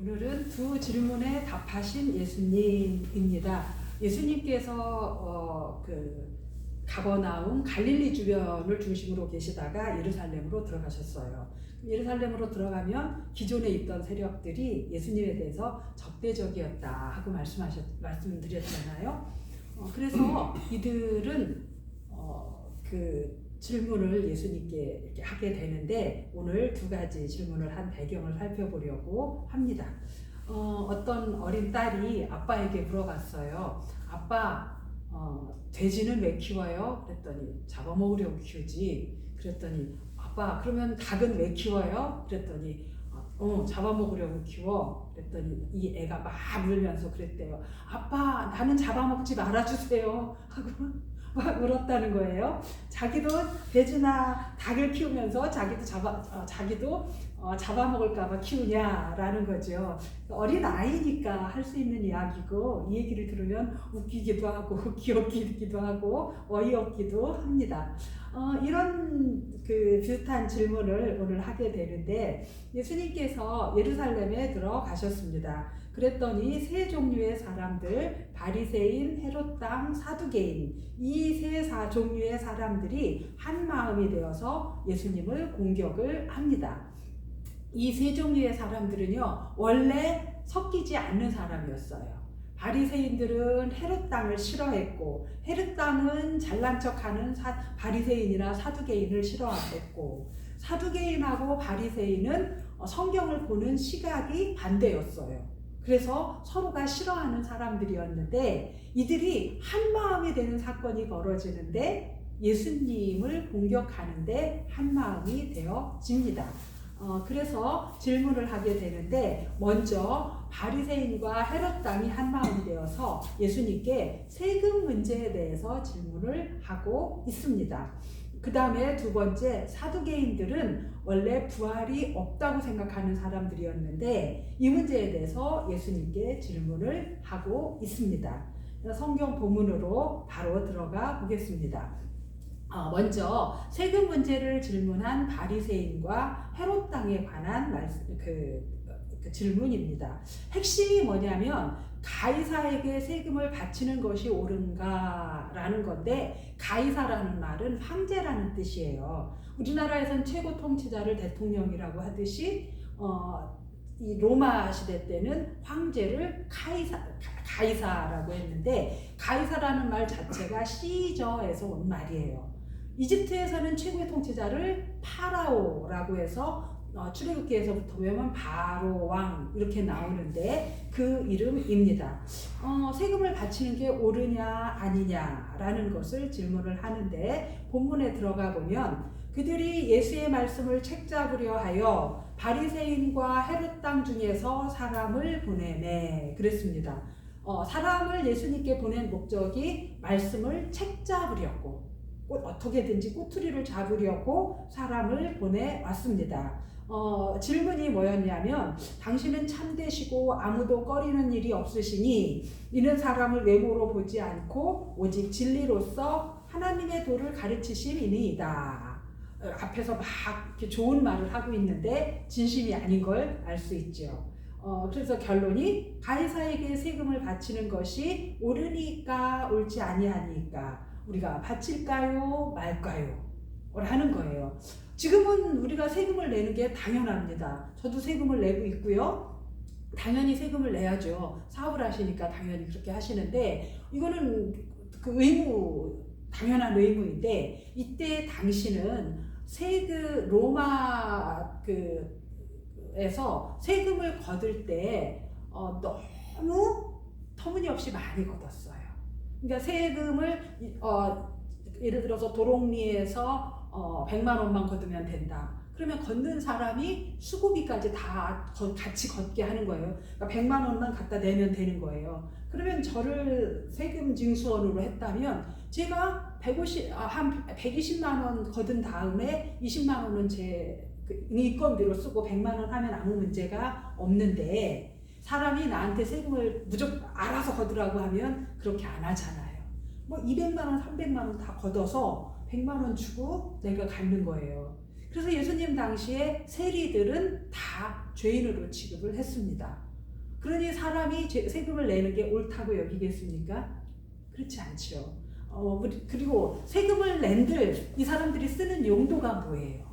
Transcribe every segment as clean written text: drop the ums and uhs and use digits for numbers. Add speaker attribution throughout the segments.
Speaker 1: 오늘은 두 질문에 답하신 예수님입니다. 예수님께서 가버나움 갈릴리 주변을 중심으로 계시다가 예루살렘으로 들어가셨어요. 예루살렘으로 들어가면 기존에 있던 세력들이 예수님에 대해서 적대적이었다 하고 말씀드렸잖아요. 그래서 이들은 그 질문을 예수님께 이렇게 하게 되는데, 오늘 두 가지 질문을 한 배경을 살펴보려고 합니다. 어떤 어린 딸이 아빠에게 물어봤어요. 아빠, 돼지는 왜 키워요? 그랬더니 잡아먹으려고 키우지. 그랬더니 아빠, 그러면 닭은 왜 키워요? 그랬더니 잡아먹으려고 키워. 그랬더니 이 애가 막 울면서 그랬대요. 아빠, 나는 잡아먹지 말아주세요 하고 막 울었다는 거예요. 자기도 돼지나 닭을 키우면서 자기도 잡아먹을까봐 키우냐라는 거죠. 어린 아이니까 할 수 있는 이야기고, 이 얘기를 들으면 웃기기도 하고 귀엽기도 하고 어이없기도 합니다. 이런 비슷한 질문을 오늘 하게 되는데, 예수님께서 예루살렘에 들어가셨습니다. 그랬더니 세 종류의 사람들, 바리새인, 헤롯 왕, 사두개인, 이 세 종류의 사람들이 한 마음이 되어서 예수님을 공격을 합니다. 이 세 종류의 사람들은요, 원래 섞이지 않는 사람이었어요. 바리새인들은 헤롯 왕을 싫어했고, 헤롯 왕은 잘난 척하는 바리새인이나 사두개인을 싫어했고, 사두개인하고 바리새인은 성경을 보는 시각이 반대였어요. 그래서 서로가 싫어하는 사람들이었는데, 이들이 한 마음이 되는 사건이 벌어지는데 예수님을 공격하는데 한 마음이 되어집니다. 그래서 질문을 하게 되는데, 먼저 바리새인과 헤롯 왕이 한 마음이 되어서 예수님께 세금 문제에 대해서 질문을 하고 있습니다. 그 다음에 두 번째, 사두개인들은 원래 부활이 없다고 생각하는 사람들이었는데 이 문제에 대해서 예수님께 질문을 하고 있습니다. 성경 본문으로 바로 들어가 보겠습니다. 먼저 세금 문제를 질문한 바리새인과 헤롯 왕에 관한 질문입니다. 핵심이 뭐냐면, 가이사에게 세금을 바치는 것이 옳은가라는 건데, 가이사라는 말은 황제라는 뜻이에요. 우리나라에선 최고 통치자를 대통령이라고 하듯이 이 로마 시대 때는 황제를 가이사라고 했는데, 가이사라는 말 자체가 시저에서 온 말이에요. 이집트에서는 최고의 통치자를 파라오라고 해서 출애굽기에서부터 보면 바로 왕 이렇게 나오는데 그 이름입니다. 세금을 바치는 게 옳으냐 아니냐라는 것을 질문을 하는데, 본문에 들어가 보면 그들이 예수의 말씀을 책잡으려 하여 바리새인과 헤롯 왕 중에서 사람을 보내매 그랬습니다. 사람을 예수님께 보낸 목적이 말씀을 책잡으려고, 어떻게든지 꼬투리를 잡으려고 사람을 보내왔습니다. 질문이 뭐였냐면, 당신은 참되시고 아무도 꺼리는 일이 없으시니 이는 사람을 외모로 보지 않고 오직 진리로서 하나님의 도를 가르치심이니이다. 앞에서 막 이렇게 좋은 말을 하고 있는데 진심이 아닌 걸 알 수 있죠. 그래서 결론이, 가이사에게 세금을 바치는 것이 옳으니까 옳지 아니하니까 우리가 바칠까요 말까요 라는 거예요. 지금은 우리가 세금을 내는 게 당연합니다. 저도 세금을 내고 있고요. 당연히 세금을 내야죠. 사업을 하시니까 당연히 그렇게 하시는데, 이거는 당연한 의무인데, 이때 당시는 로마에서 세금을 거둘 때 너무 터무니없이 많이 걷었어요. 그러니까 세금을 예를 들어서 도롱리에서 100만 원만 걷으면 된다. 그러면 걷는 사람이 수고비까지 다 같이 걷게 하는 거예요. 그러니까 100만 원만 갖다 내면 되는 거예요. 그러면 저를 세금 징수원으로 했다면 제가 120만 원 걷은 다음에 20만 원은 제 인건비로 쓰고 100만 원 하면 아무 문제가 없는데, 사람이 나한테 세금을 무조건 알아서 걷으라고 하면 그렇게 안 하잖아요. 200만 원, 300만 원 다 걷어서 100만 원 주고 내가 갖는 거예요. 그래서 예수님 당시에 세리들은 다 죄인으로 취급을 했습니다. 그러니 사람이 세금을 내는 게 옳다고 여기겠습니까? 그렇지 않죠. 그리고 세금을 낸들 이 사람들이 쓰는 용도가 뭐예요?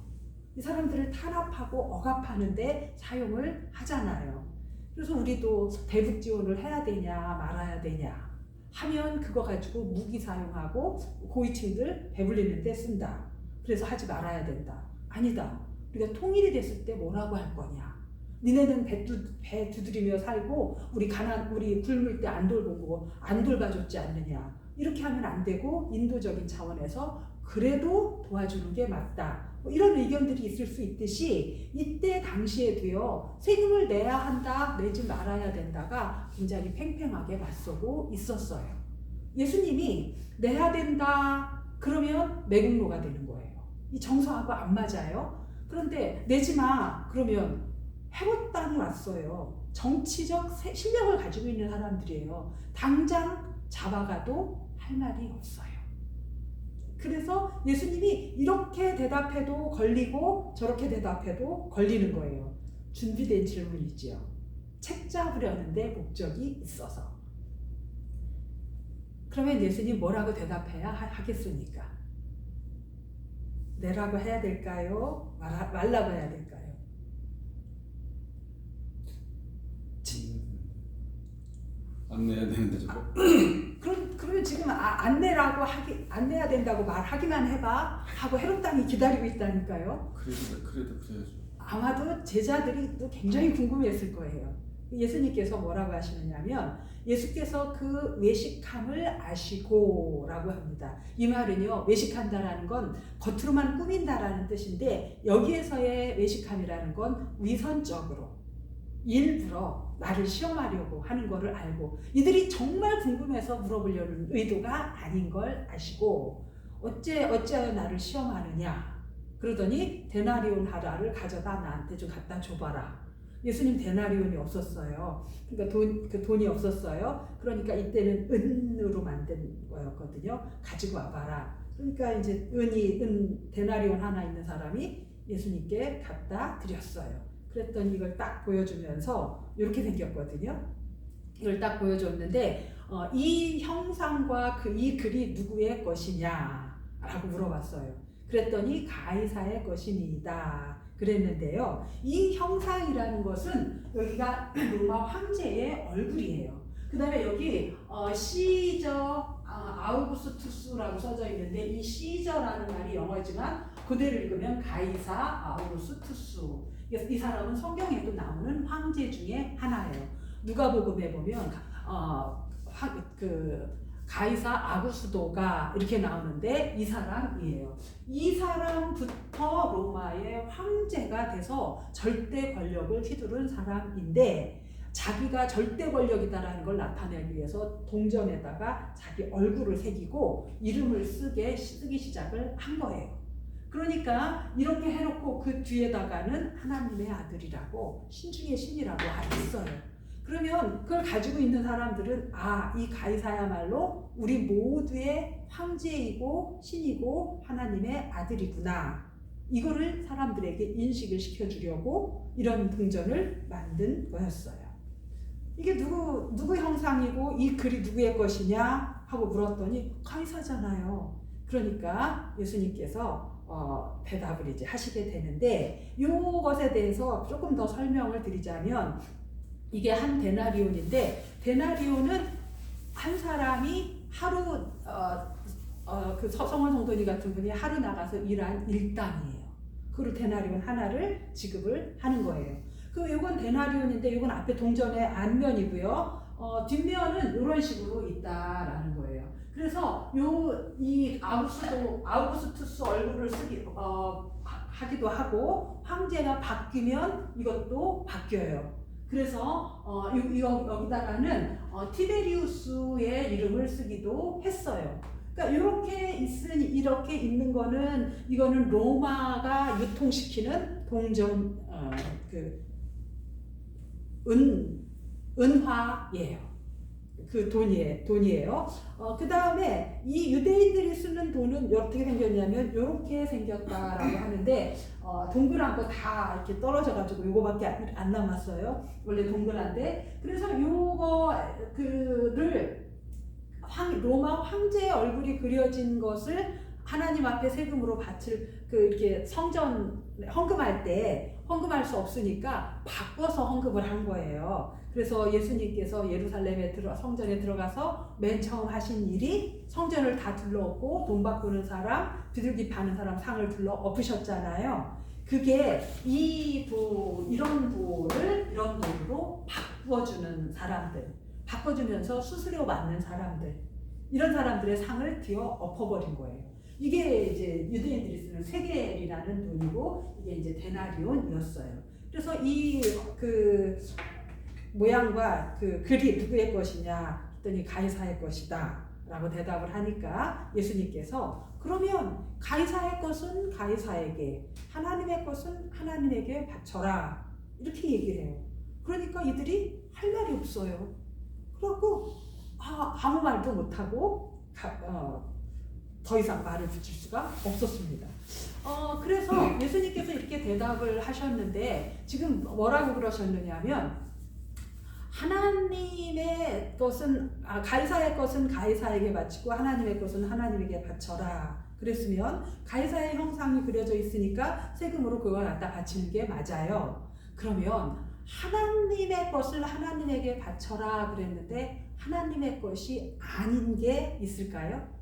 Speaker 1: 이 사람들을 탄압하고 억압하는데 사용을 하잖아요. 그래서 우리도 대북 지원을 해야 되냐 말아야 되냐 하면 그거 가지고 무기 사용하고 고위층들 배불리는 데 쓴다. 그래서 하지 말아야 된다. 아니다. 우리가 통일이 됐을 때 뭐라고 할 거냐. 니네는 배 두드리며 살고 우리 굶을 때 안 돌보고 안 돌봐줬지 않느냐. 이렇게 하면 안 되고 인도적인 차원에서 그래도 도와주는 게 맞다. 뭐 이런 의견들이 있을 수 있듯이 이때 당시에도요. 세금을 내야 한다, 내지 말아야 된다가 굉장히 팽팽하게 맞서고 있었어요. 예수님이 내야 된다 그러면 매국노가 되는 거예요. 이 정서하고 안 맞아요. 그런데 내지 마 그러면 해봤다니 왔어요. 정치적 실력을 가지고 있는 사람들이에요. 당장 잡아가도 할 말이 없어요. 그래서 예수님이 이렇게 대답해도 걸리고 저렇게 대답해도 걸리는 거예요. 준비된 질문이지요. 책 잡으려는데 목적이 있어서. 그러면 예수님 뭐라고 대답해야 하겠습니까? 내라고 해야 될까요? 말라고 해야 될까요?
Speaker 2: 안내해야 되는데 저거.
Speaker 1: 그러면 지금 안 내야 된다고 말하기만 해봐 하고 헤롯 땅이 기다리고 있다니까요.
Speaker 2: 그래도 그래야죠.
Speaker 1: 아마도 제자들이 또 굉장히 궁금했을 거예요. 예수님께서 뭐라고 하시느냐면 예수께서 그 외식함을 아시고라고 합니다. 이 말은요, 외식한다라는 건 겉으로만 꾸민다라는 뜻인데 여기에서의 외식함이라는 건 위선적으로 일부러 나를 시험하려고 하는 거를 알고 이들이 정말 궁금해서 물어보려는 의도가 아닌 걸 아시고 어찌하여 나를 시험하느냐 그러더니 데나리온 하나를 가져다 나한테 좀 갖다 줘봐라. 예수님 데나리온이 없었어요. 그러니까 돈이 없었어요. 그러니까 이때는 은으로 만든 거였거든요. 가지고 와봐라. 그러니까 이제 데나리온 하나 있는 사람이 예수님께 갖다 드렸어요. 그랬더니 이걸 딱 보여주면서 이렇게 생겼거든요. 이걸 딱 보여줬는데 이 형상과 이 글이 누구의 것이냐라고 물어봤어요. 그랬더니 가이사의 것이니이다. 그랬는데요. 이 형상이라는 것은 여기가 로마 황제의 얼굴이에요. 그 다음에 여기 시저 아우구스투스라고 써져 있는데 이 시저라는 말이 영어지만 그대로 읽으면 가이사 아우구스투스. 이 사람은 성경에도 나오는 황제 중에 하나예요. 누가복음에 보면 가이사 아구스도가 이렇게 나오는데 이 사람이에요. 이 사람부터 로마의 황제가 돼서 절대 권력을 휘두른 사람인데 자기가 절대 권력이다라는 걸 나타내기 위해서 동전에다가 자기 얼굴을 새기고 이름을 쓰기 시작을 한 거예요. 그러니까 이렇게 해놓고 그 뒤에다가는 하나님의 아들이라고 신중의 신이라고 했어요. 그러면 그걸 가지고 있는 사람들은 이 가이사야말로 우리 모두의 황제이고 신이고 하나님의 아들이구나. 이거를 사람들에게 인식을 시켜주려고 이런 동전을 만든 거였어요. 이게 누구 형상이고 이 글이 누구의 것이냐 하고 물었더니 가이사잖아요. 그러니까 예수님께서 대답을 이제 하시게 되는데 이것에 대해서 조금 더 설명을 드리자면 이게 한 데나리온인데 데나리온은 한 사람이 하루 그 서성원 성도니 같은 분이 하루 나가서 일한 일당이에요. 그리고 데나리온 하나를 지급을 하는 거예요. 요건 데나리온인데 요건 앞에 동전의 앞면이고요. 뒷면은 이런 식으로 있다라는 거예요. 그래서 이 아우구스투스 얼굴을 하기도 하고 황제가 바뀌면 이것도 바뀌어요. 그래서 여기다가는 티베리우스의 이름을 쓰기도 했어요. 그러니까 이렇게 있는 거는 이거는 로마가 유통시키는 동전 은화예요. 그 돈이에요. 그 다음에 이 유대인들이 쓰는 돈은 어떻게 생겼냐면 이렇게 생겼다라고 하는데 동그란 거 다 이렇게 떨어져가지고 요거밖에 안 남았어요. 원래 동그란데 그래서 요거 그를 로마 황제의 얼굴이 그려진 것을 하나님 앞에 세금으로 바칠 이렇게 성전 헌금할 때 헌금할 수 없으니까 바꿔서 헌금을 한 거예요. 그래서 예수님께서 예루살렘에 성전에 들어가서 맨 처음 하신 일이 성전을 다 둘러엎고 돈 바꾸는 사람, 비둘기 파는 사람 상을 둘러 엎으셨잖아요. 그게 이런 돈으로 바꿔주는 사람들, 바꿔주면서 수수료 받는 사람들, 이런 사람들의 상을 뒤어 엎어버린 거예요. 이게 이제 유대인들이 쓰는 세겔이라는 돈이고 이게 이제 데나리온이었어요. 그래서 이 모양과 글이 누구의 것이냐 했더니 가이사의 것이다 라고 대답을 하니까 예수님께서 그러면 가이사의 것은 가이사에게, 하나님의 것은 하나님에게 바쳐라 이렇게 얘기를 해요. 그러니까 이들이 할 말이 없어요. 그러고 아무 말도 못하고 더 이상 말을 붙일 수가 없었습니다. 그래서 예수님께서 이렇게 대답을 하셨는데 지금 뭐라고 그러셨느냐면 하나님의 것은 가이사의 것은 가이사에게 바치고 하나님의 것은 하나님에게 바쳐라. 그랬으면 가이사의 형상이 그려져 있으니까 세금으로 그걸 갖다 바치는 게 맞아요. 그러면 하나님의 것을 하나님에게 바쳐라 그랬는데 하나님의 것이 아닌 게 있을까요?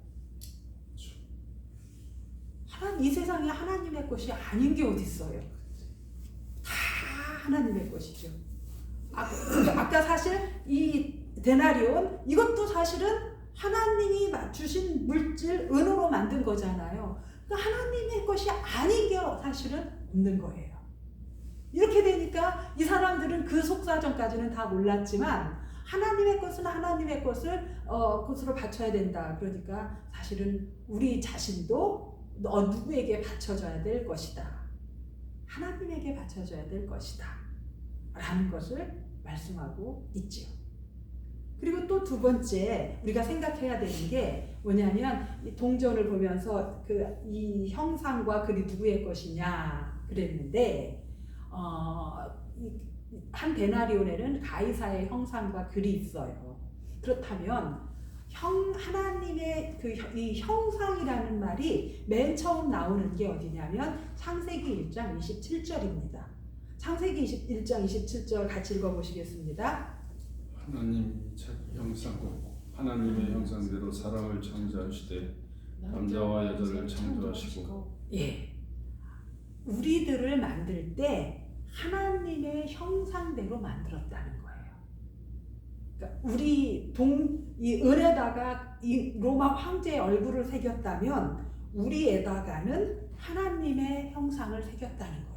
Speaker 1: 이 세상에 하나님의 것이 아닌 게 어디 있어요? 다 하나님의 것이죠. 아까 사실 이 데나리온 이것도 사실은 하나님이 주신 물질 은으로 만든 거잖아요. 그러니까 하나님의 것이 아닌 게 사실은 없는 거예요. 이렇게 되니까 이 사람들은 그 속사정까지는 다 몰랐지만 하나님의 것은 하나님의 것으로 바쳐야 된다. 그러니까 사실은 우리 자신도 누구에게 바쳐줘야 될 것이다. 하나님에게 바쳐줘야 될 것이다. 라는 것을 말씀하고 있죠. 그리고 또 두 번째 우리가 생각해야 되는 게 뭐냐면 이 동전을 보면서 이 형상과 글이 누구의 것이냐 그랬는데 한 데나리온에는 가이사의 형상과 글이 있어요. 그렇다면 하나님의 이 형상이라는 말이 맨 처음 나오는 게 어디냐면 창세기 1장 27절입니다. 창세기 1장 27절 같이 읽어보시겠습니다.
Speaker 2: 하나님 자기 형상고 하나님의 형상대로 사람을 창조하시되 남자와 여자를 창조하시고
Speaker 1: 우리들을 만들 때 하나님의 형상대로 만들었다는 거예요. 그러니까 이 을에다가 이 로마 황제의 얼굴을 새겼다면 우리에다가는 하나님의 형상을 새겼다는 거예요.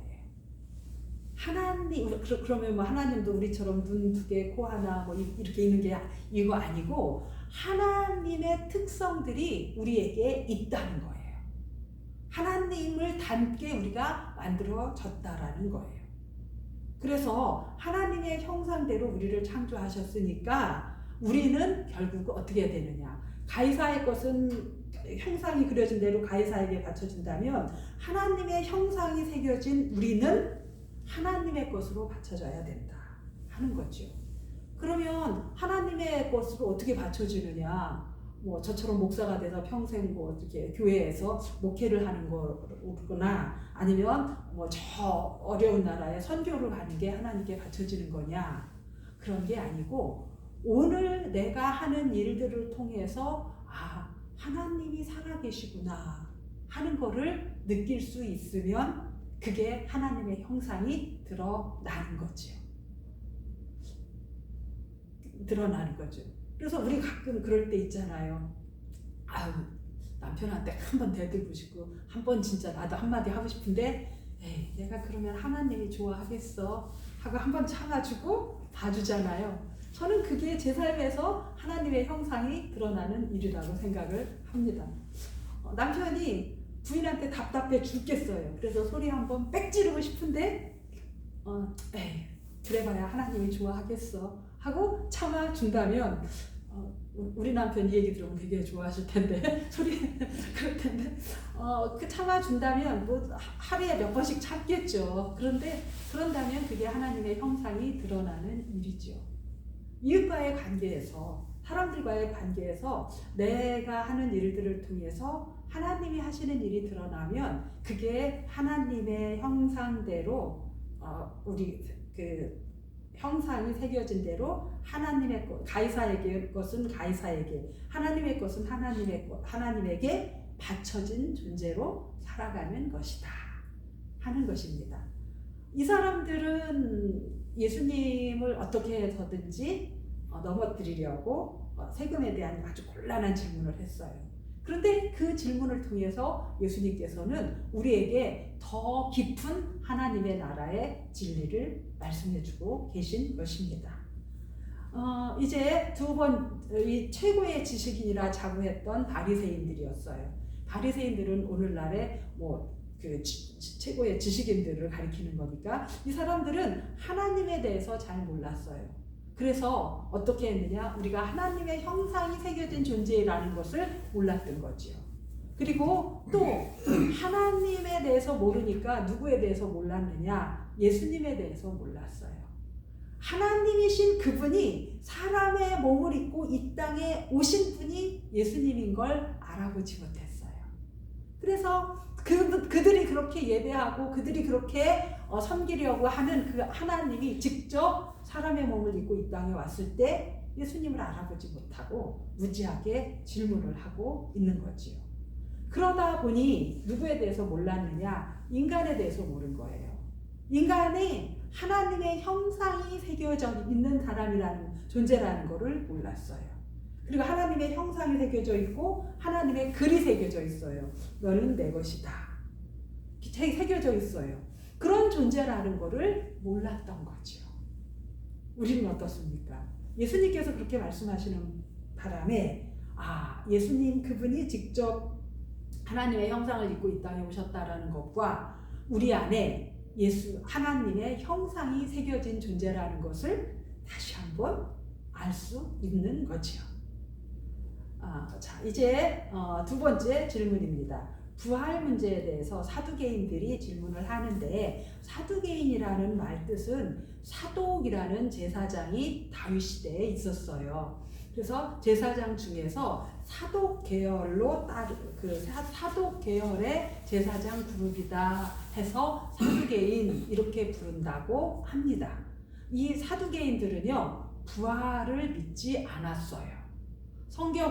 Speaker 1: 그러면 뭐 하나님도 우리처럼 눈 2개, 코 하나 뭐 이렇게 있는 게 이거 아니고 하나님의 특성들이 우리에게 있다는 거예요. 하나님을 닮게 우리가 만들어졌다라는 거예요. 그래서 하나님의 형상대로 우리를 창조하셨으니까 우리는 결국 어떻게 되느냐? 가이사의 것은 형상이 그려진 대로 가이사에게 바쳐진다면 하나님의 형상이 새겨진 우리는 하나님의 것으로 바쳐져야 된다 하는 거죠. 그러면 하나님의 것으로 어떻게 바쳐지느냐? 뭐 저처럼 목사가 돼서 평생 뭐 이렇게 교회에서 목회를 하는 거구나, 아니면 뭐 저 어려운 나라에 선교를 가는 게 하나님께 바쳐지는 거냐? 그런 게 아니고 오늘 내가 하는 일들을 통해서 하나님이 살아계시구나 하는 거를 느낄 수 있으면 그게 하나님의 형상이 드러나는 거죠. 그래서 우리 가끔 그럴 때 있잖아요. 남편한테 한번 대들고 싶고 한번 진짜 나도 한마디 하고 싶은데 내가 그러면 하나님이 좋아하겠어 하고 한번 참아주고 봐주잖아요. 저는 그게 제 삶에서 하나님의 형상이 드러나는 일이라고 생각을 합니다. 남편이 부인한테 답답해 죽겠어요. 그래서 소리 한번 빽 지르고 싶은데 그래봐야 하나님이 좋아하겠어 하고 참아준다면 우리 남편 이 얘기 들으면 되게 좋아하실 텐데 소리 그럴 텐데 그 참아준다면 뭐 하루에 몇 번씩 참겠죠. 그런다면 그게 하나님의 형상이 드러나는 일이죠. 이웃과의 관계에서, 사람들과의 관계에서 내가 하는 일들을 통해서 하나님이 하시는 일이 드러나면 그게 하나님의 형상대로 우리 그 형상이 새겨진 대로 하나님의 것, 가이사에게 것은 가이사에게, 하나님의 것은 하나님에게 바쳐진 존재로 살아가는 것이다 하는 것입니다. 이 사람들은 예수님을 어떻게 해서든지 넘어뜨리려고 세금에 대한 아주 곤란한 질문을 했어요. 그런데 그 질문을 통해서 예수님께서는 우리에게 더 깊은 하나님의 나라의 진리를 말씀해주고 계신 것입니다. 이제 이 최고의 지식인이라 자부했던 바리새인들이었어요. 바리새인들은 오늘날의 최고의 지식인들을 가리키는 거니까 이 사람들은 하나님에 대해서 잘 몰랐어요. 그래서 어떻게 했느냐? 우리가 하나님의 형상이 새겨진 존재라는 것을 몰랐던 거죠. 그리고 또 하나님에 대해서 모르니까 누구에 대해서 몰랐느냐? 예수님에 대해서 몰랐어요. 하나님이신 그분이 사람의 몸을 입고 이 땅에 오신 분이 예수님인 걸 알아보지 못했어요. 그래서 그들이 그렇게 예배하고 그들이 그렇게 섬기려고 하는 그 하나님이 직접 사람의 몸을 입고 이 땅에 왔을 때 예수님을 알아보지 못하고 무지하게 질문을 하고 있는 거지요. 그러다 보니 누구에 대해서 몰랐느냐? 인간에 대해서 모른 거예요. 인간이 하나님의 형상이 새겨져 있는 사람이라는 존재라는 것을 몰랐어요. 그리고 하나님의 형상이 새겨져 있고 하나님의 글이 새겨져 있어요. 너는 내 것이다. 새겨져 있어요. 그런 존재라는 것을 몰랐던 거죠. 우리는 어떻습니까? 예수님께서 그렇게 말씀하시는 바람에 예수님 그분이 직접 하나님의 형상을 입고 이 땅에 오셨다라는 것과 우리 안에 하나님의 형상이 새겨진 존재라는 것을 다시 한번 알 수 있는 거지요. 자, 이제 두 번째 질문입니다. 부활 문제에 대해서 사두개인들이 질문을 하는데, 사두개인이라는 말 뜻은 사독이라는 제사장이 다윗 시대에 있었어요. 그래서 제사장 중에서 사독 계열로 사독 계열의 제사장 그룹이다 해서 사두개인 이렇게 부른다고 합니다. 이 사두개인들은요, 부활을 믿지 않았어요.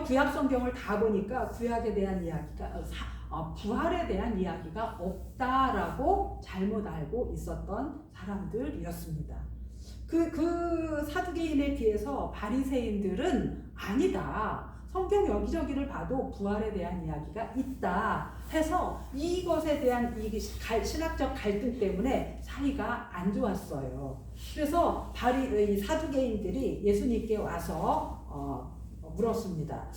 Speaker 1: 구약 성경을 다 보니까 구약에 대한 이야기가 부활에 대한 이야기가 없다라고 잘못 알고 있었던 사람들이었습니다. 그 사두개인에 비해서 바리새인들은 아니다. 성경 여기저기를 봐도 부활에 대한 이야기가 있다 해서 이것에 대한 신학적 갈등 때문에 사이가 안 좋았어요. 그래서 이 사두개인들이 예수님께 와서 물었습니다.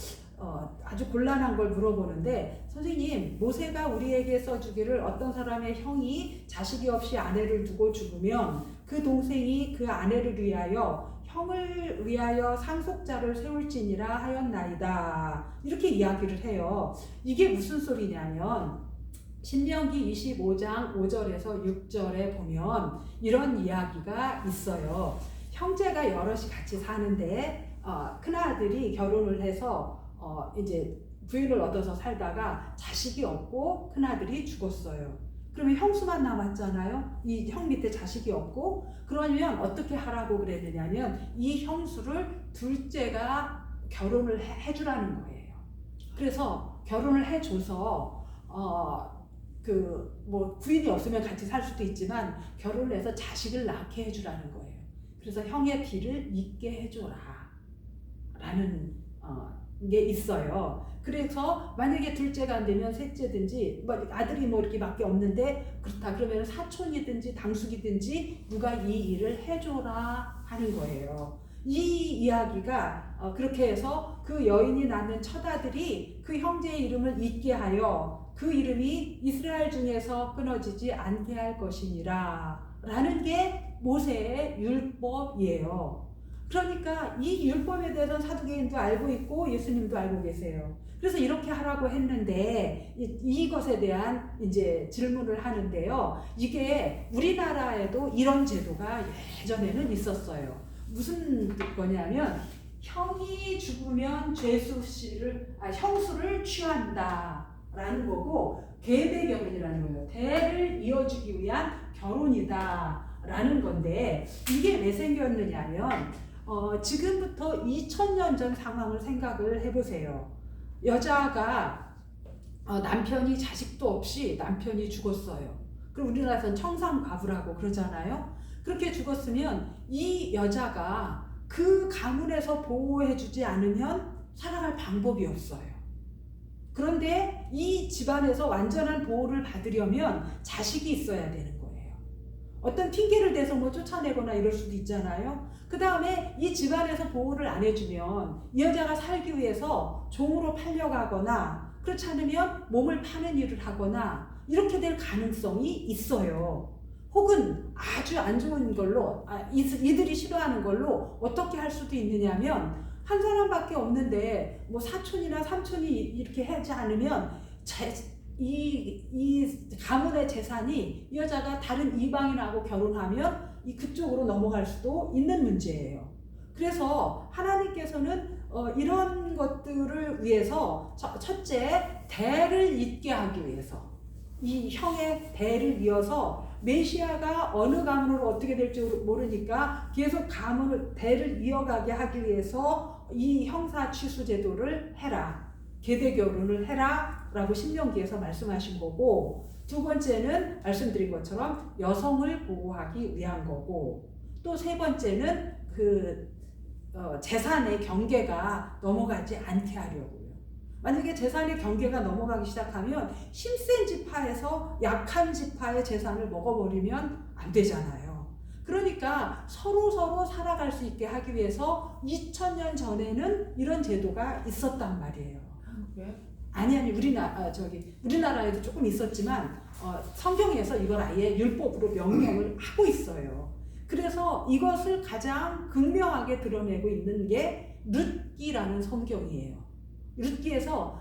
Speaker 1: 아주 곤란한 걸 물어보는데, 선생님, 모세가 우리에게 써주기를 어떤 사람의 형이 자식이 없이 아내를 두고 죽으면 그 동생이 그 아내를 위하여 형을 위하여 상속자를 세울지니라 하였나이다. 이렇게 이야기를 해요. 이게 무슨 소리냐면 신명기 25장 5절에서 6절에 보면 이런 이야기가 있어요. 형제가 여럿이 같이 사는데 큰아들이 결혼을 해서 이제 부인을 얻어서 살다가 자식이 없고 큰아들이 죽었어요. 그러면 형수만 남았잖아요. 이 형 밑에 자식이 없고, 그러면 어떻게 하라고 그랬느냐면 이 형수를 둘째가 결혼을 해주라는 거예요. 그래서 결혼을 해줘서 부인이 없으면 같이 살 수도 있지만 결혼을 해서 자식을 낳게 해주라는 거예요. 그래서 형의 뒤를 잇게 해줘라 라는 게 있어요. 그래서 만약에 둘째가 안 되면 셋째든지 아들이 이렇게 밖에 없는데 그렇다 그러면 사촌이든지 당숙이든지 누가 이 일을 해줘라 하는 거예요. 이 이야기가 그렇게 해서 그 여인이 낳는 첫아들이 그 형제의 이름을 잇게 하여 그 이름이 이스라엘 중에서 끊어지지 않게 할 것이니라 라는 게 모세의 율법이에요. 그러니까 이 율법에 대해서는 사두개인도 알고 있고 예수님도 알고 계세요. 그래서 이렇게 하라고 했는데 이것에 대한 이제 질문을 하는데요. 이게 우리나라에도 이런 제도가 예전에는 있었어요. 무슨 거냐면 형이 죽으면 형수를 취한다라는 거고 계대결혼이라는 거예요. 대를 이어주기 위한 결혼이다라는 건데 이게 왜 생겼느냐면 지금부터 2000년 전 상황을 생각을 해보세요. 여자가 남편이 자식도 없이 남편이 죽었어요. 그럼 우리나라에서는 청산과부라고 그러잖아요. 그렇게 죽었으면 이 여자가 그 가문에서 보호해주지 않으면 살아갈 방법이 없어요. 그런데 이 집안에서 완전한 보호를 받으려면 자식이 있어야 되는 거예요. 어떤 핑계를 대서 뭐 쫓아내거나 이럴 수도 있잖아요. 그 다음에 이 집안에서 보호를 안 해주면 이 여자가 살기 위해서 종으로 팔려가거나 그렇지 않으면 몸을 파는 일을 하거나 이렇게 될 가능성이 있어요. 혹은 아주 안 좋은 걸로 이들이 싫어하는 걸로 어떻게 할 수도 있느냐면 한 사람밖에 없는데 뭐 사촌이나 삼촌이 이렇게 하지 않으면 이 가문의 재산이 이 여자가 다른 이방인하고 결혼하면 그쪽으로 넘어갈 수도 있는 문제예요. 그래서 하나님께서는 이런 것들을 위해서 첫째 대를 잇게 하기 위해서 이 형의 대를 이어서 메시아가 어느 가문으로 어떻게 될지 모르니까 계속 가문을 대를 이어가게 하기 위해서 이 형사 취수 제도를 해라, 계대 결혼을 해라 라고 신명기에서 말씀하신 거고, 두 번째는 말씀드린 것처럼 여성을 보호하기 위한 거고, 또 세 번째는 재산의 경계가 넘어가지 않게 하려고요. 만약에 재산의 경계가 넘어가기 시작하면 힘센 지파에서 약한 지파의 재산을 먹어버리면 안 되잖아요. 그러니까 서로 살아갈 수 있게 하기 위해서 2000년 전에는 이런 제도가 있었단 말이에요.
Speaker 3: 한국에?
Speaker 1: 아니 우리나라에도 조금 있었지만 성경에서 이걸 아예 율법으로 명령을 하고 있어요. 그래서 이것을 가장 극명하게 드러내고 있는 게 룻기라는 성경이에요. 룻기에서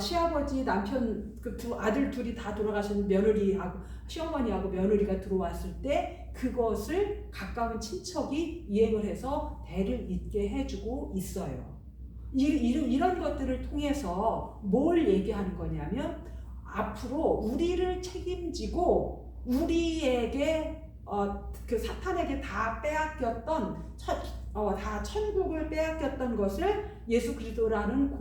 Speaker 1: 시아버지 남편 두 아들 둘이 다 돌아가신 며느리하고 시어머니하고 며느리가 들어왔을 때 그것을 가까운 친척이 이행을 해서 대를 잇게 해주고 있어요. 이런 것들을 통해서 뭘 얘기하는 거냐면 앞으로 우리를 책임지고 우리에게 그 사탄에게 다 빼앗겼던 다 천국을 빼앗겼던 것을 예수 그리스도라는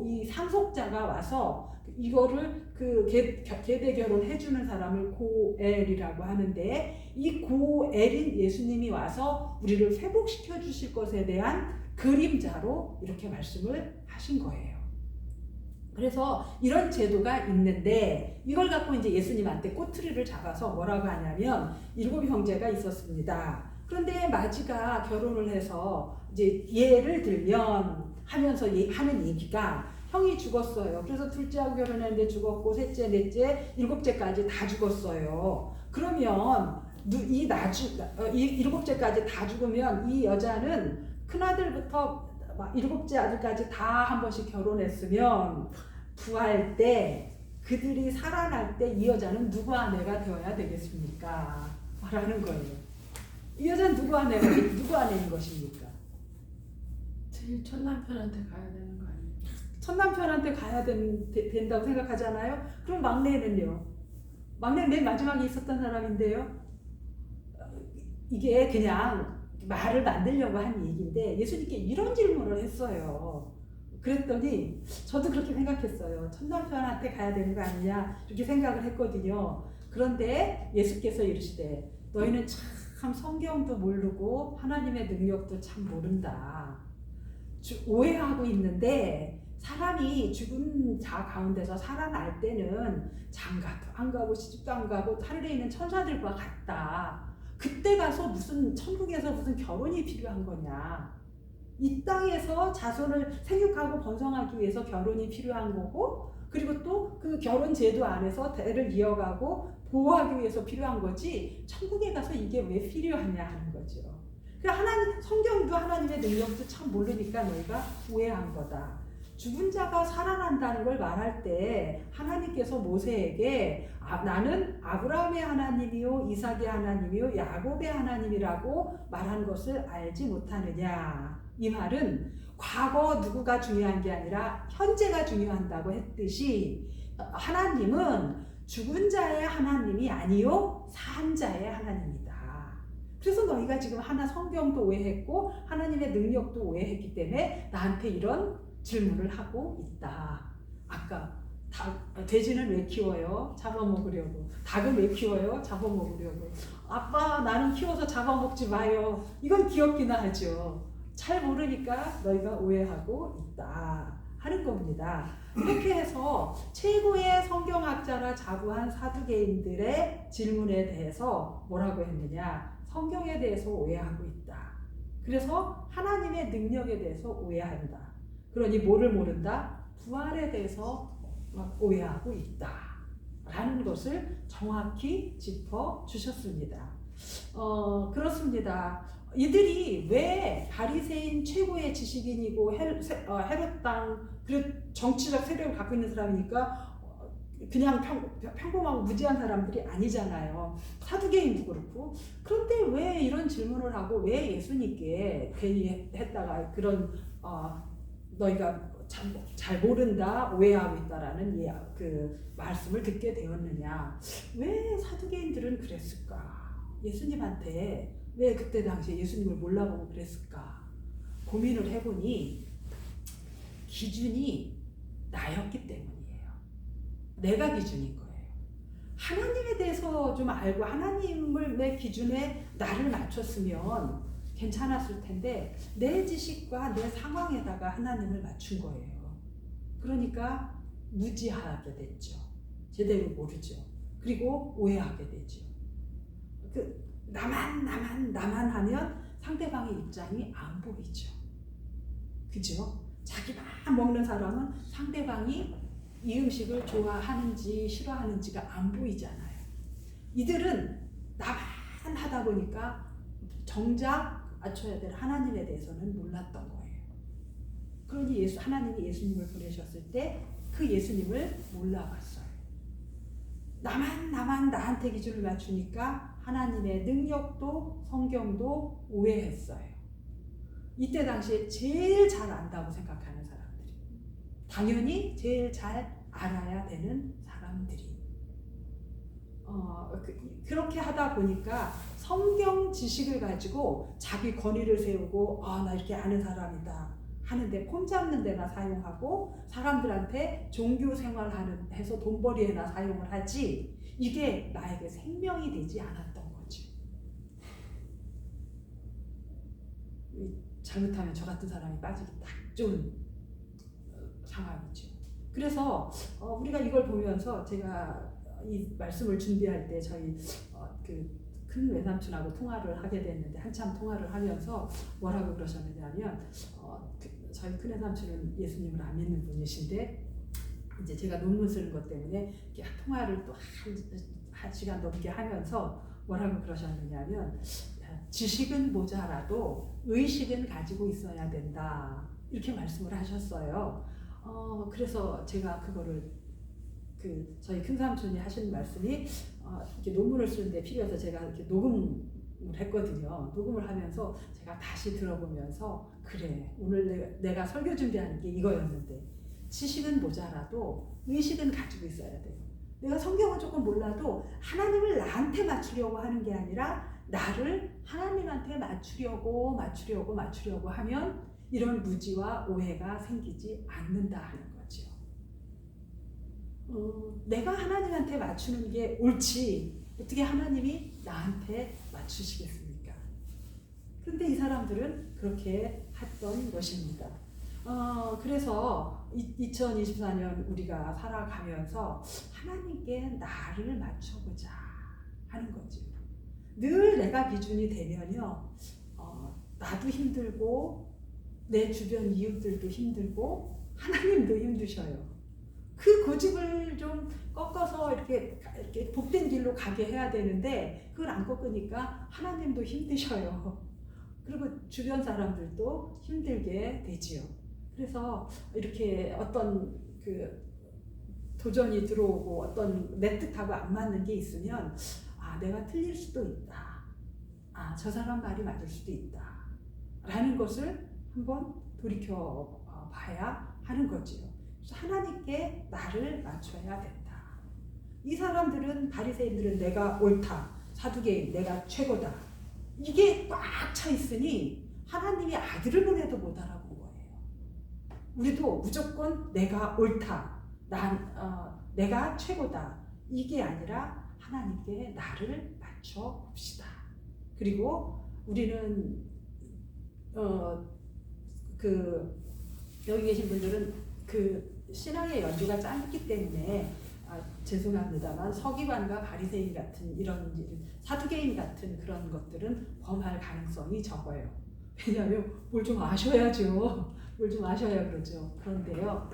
Speaker 1: 이 상속자가 와서 이거를 계대 결혼 해주는 사람을 고엘이라고 하는데, 이 고엘인 예수님이 와서 우리를 회복시켜 주실 것에 대한 그림자로 이렇게 말씀을 하신 거예요. 그래서 이런 제도가 있는데 이걸 갖고 이제 예수님한테 꼬투리를 잡아서 뭐라고 하냐면 7 형제가 있었습니다. 그런데 마지가 결혼을 해서 이제 예를 들면 하면서 하는 얘기가 형이 죽었어요. 그래서 둘째하고 결혼했는데 죽었고 셋째, 넷째, 7째까지 다 죽었어요. 그러면 이 7째까지 다 죽으면 이 여자는 큰아들부터 7째 아들까지 다 한 번씩 결혼했으면 부활 때 그들이 살아날 때 이 여자는 누구 아내가 되어야 되겠습니까? 라는 거예요. 이 여자는 누구 아내인 것입니까?
Speaker 3: 제일 첫 남편한테 가야 되는 거 아니에요?
Speaker 1: 첫 남편한테 가야 된다고 생각하잖아요. 그럼 막내는요? 막내는 맨 마지막에 있었던 사람인데요. 이게 그냥 말을 만들려고 한 얘기인데 예수님께 이런 질문을 했어요. 그랬더니 저도 그렇게 생각했어요. 첫 남편한테 가야 되는 거 아니냐 이렇게 생각을 했거든요. 그런데 예수께서 이르시되 너희는 참 성경도 모르고 하나님의 능력도 참 모른다. 오해하고 있는데 사람이 죽은 자 가운데서 살아날 때는 장가도 안 가고 시집도 안 가고 하늘에 있는 천사들과 같다. 그때 가서 천국에서 무슨 결혼이 필요한 거냐. 이 땅에서 자손을 생육하고 번성하기 위해서 결혼이 필요한 거고, 그리고 또 그 결혼 제도 안에서 대를 이어가고 보호하기 위해서 필요한 거지 천국에 가서 이게 왜 필요하냐 하는 거죠. 그러니까 하나님 성경도 하나님의 능력도 참 모르니까 너희가 오해한 거다. 죽은 자가 살아난다는 걸 말할 때 하나님께서 모세에게 나는 아브라함의 하나님이요 이삭의 하나님이요 야곱의 하나님이라고 말한 것을 알지 못하느냐. 이 말은 과거 누구가 중요한 게 아니라 현재가 중요한다고 했듯이 하나님은 죽은 자의 하나님이 아니요 산 자의 하나님이다. 그래서 너희가 지금 성경도 오해했고 하나님의 능력도 오해했기 때문에 나한테 이런 질문을 하고 있다. 아까 돼지는 왜 키워요? 잡아먹으려고. 닭은 왜 키워요? 잡아먹으려고. 아빠 나는 키워서 잡아먹지 마요. 이건 귀엽기나 하죠. 잘 모르니까 너희가 오해하고 있다 하는 겁니다. 이렇게 해서 최고의 성경학자라 자부한 사두개인들의 질문에 대해서 뭐라고 했느냐? 성경에 대해서 오해하고 있다. 그래서 하나님의 능력에 대해서 오해한다. 그러니 뭐를 모른다? 부활에 대해서 오해하고 있다 라는 것을 정확히 짚어주셨습니다. 그렇습니다. 이들이 왜 바리새인 최고의 지식인이고 헤롯 땅 정치적 세력을 갖고 있는 사람이니까 그냥 평범하고 무지한 사람들이 아니잖아요. 사두개인도 그렇고. 그런데 왜 이런 질문을 하고 왜 예수님께 괜히 했다가 그런 너희가 잘 모른다, 오해하고 있다라는 그 말씀을 듣게 되었느냐? 왜 사두개인들은 그랬을까? 예수님한테 왜 그때 당시에 예수님을 몰라보고 그랬을까? 고민을 해보니 기준이 나였기 때문이에요. 내가 기준인 거예요. 하나님에 대해서 좀 알고 하나님을 내 기준에 나를 맞췄으면 괜찮았을 텐데 내 지식과 내 상황에다가 하나님을 맞춘 거예요. 그러니까 무지하게 됐죠. 제대로 모르죠. 그리고 오해하게 되죠. 나만 하면 상대방의 입장이 안 보이죠. 그죠? 자기만 먹는 사람은 상대방이 이 음식을 좋아하는지 싫어하는지가 안 보이잖아요. 이들은 나만 하다 보니까 정작 맞춰야 될 하나님에 대해서는 몰랐던 거예요. 그러니 하나님이 예수님을 보내셨을 때 그 예수님을 몰라봤어요. 나만 나한테 기준을 맞추니까 하나님의 능력도 성경도 오해했어요. 이때 당시에 제일 잘 안다고 생각하는 사람들이, 당연히 제일 잘 알아야 되는 사람들이 그렇게 하다 보니까 성경 지식을 가지고 자기 권위를 세우고 나 이렇게 아는 사람이다 하는데 폼 잡는 데나 사용하고 사람들한테 종교 생활하는 해서 돈벌이에나 사용을 하지 이게 나에게 생명이 되지 않았던 거죠. 잘못하면 저 같은 사람이 빠지기 딱 좋은 상황이죠. 그래서 우리가 이걸 보면서 제가 이 말씀을 준비할 때 저희 큰 외삼촌하고 통화를 하게 됐는데 한참 통화를 하면서 뭐라고 그러셨느냐면 저희 큰 외삼촌은 예수님을 안 믿는 분이신데 이제 제가 논문 쓰는 것 때문에 통화를 또 한 시간 넘게 하면서 뭐라고 그러셨느냐면 지식은 모자라도 의식은 가지고 있어야 된다 이렇게 말씀을 하셨어요. 그래서 제가 그거를 저희 큰 삼촌이 하신 말씀이 이렇게 논문을 쓰는데 필요해서 제가 이렇게 녹음을 했거든요. 녹음을 하면서 제가 다시 들어보면서 그래 오늘 내가 설교 준비하는 게 이거였는데 지식은 모자라도 의식은 가지고 있어야 돼요. 내가 성경을 조금 몰라도 하나님을 나한테 맞추려고 하는 게 아니라 나를 하나님한테 맞추려고 하면 이런 무지와 오해가 생기지 않는다 하는 거죠. 내가 하나님한테 맞추는 게 옳지 어떻게 하나님이 나한테 맞추시겠습니까? 그런데 이 사람들은 그렇게 했던 것입니다. 그래서 2024년 우리가 살아가면서 하나님께 나를 맞춰보자 하는 거죠. 늘 내가 기준이 되면요, 나도 힘들고 내 주변 이웃들도 힘들고 하나님도 힘드셔요. 그 고집을 좀 꺾어서 이렇게 복된 길로 가게 해야 되는데 그걸 안 꺾으니까 하나님도 힘드셔요. 그리고 주변 사람들도 힘들게 되지요. 그래서 이렇게 어떤 그 도전이 들어오고 어떤 내 뜻하고 안 맞는 게 있으면 내가 틀릴 수도 있다. 저 사람 말이 맞을 수도 있다. 라는 것을 한번 돌이켜 봐야 하는 거지요. 그래서 하나님께 나를 맞춰야 된다. 이 사람들은 바리새인들은 내가 옳다. 사두개인 내가 최고다. 이게 꽉 차 있으니 하나님이 아들을 보내도 못 알아본 거예요. 우리도 무조건 내가 옳다. 내가 최고다. 이게 아니라 하나님께 나를 맞춰 봅시다. 그리고 우리는 여기 계신 분들은 그 신앙의 연주가 짧기 때문에 죄송합니다만 서기관과 바리새인 같은 이런 사두개인 같은 그런 것들은 범할 가능성이 적어요. 왜냐하면 뭘 좀 아셔야죠. 뭘 좀 아셔야 그러죠. 그런데요.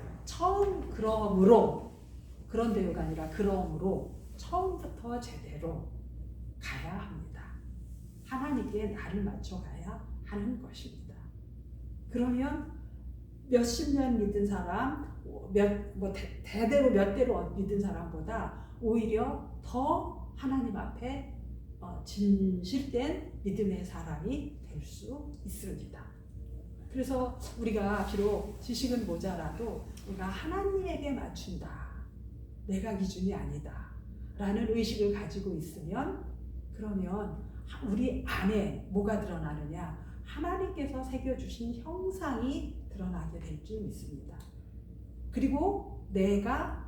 Speaker 1: 그런데요가 아니라 그러므로 처음부터 제대로 가야 합니다. 하나님께 나를 맞춰가야 하는 것입니다. 그러면 몇십 년 믿은 사람, 대대로 몇 대로 믿은 사람보다 오히려 더 하나님 앞에 진실된 믿음의 사람이 될 수 있습니다. 그래서 우리가 비록 지식은 모자라도 우리가 하나님에게 맞춘다. 내가 기준이 아니다. 라는 의식을 가지고 있으면 그러면 우리 안에 뭐가 드러나느냐? 하나님께서 새겨주신 형상이 드러나게 될 줄 믿습니다. 그리고 내가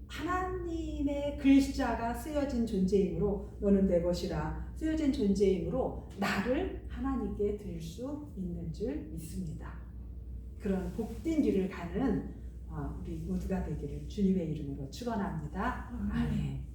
Speaker 1: 하나님의 글자가 쓰여진 존재이므로 너는 내 것이라 쓰여진 존재이므로 나를 하나님께 드릴 수 있는 줄 믿습니다. 그런 복된 길을 가는 우리 모두가 되기를 주님의 이름으로 축원합니다. 아멘.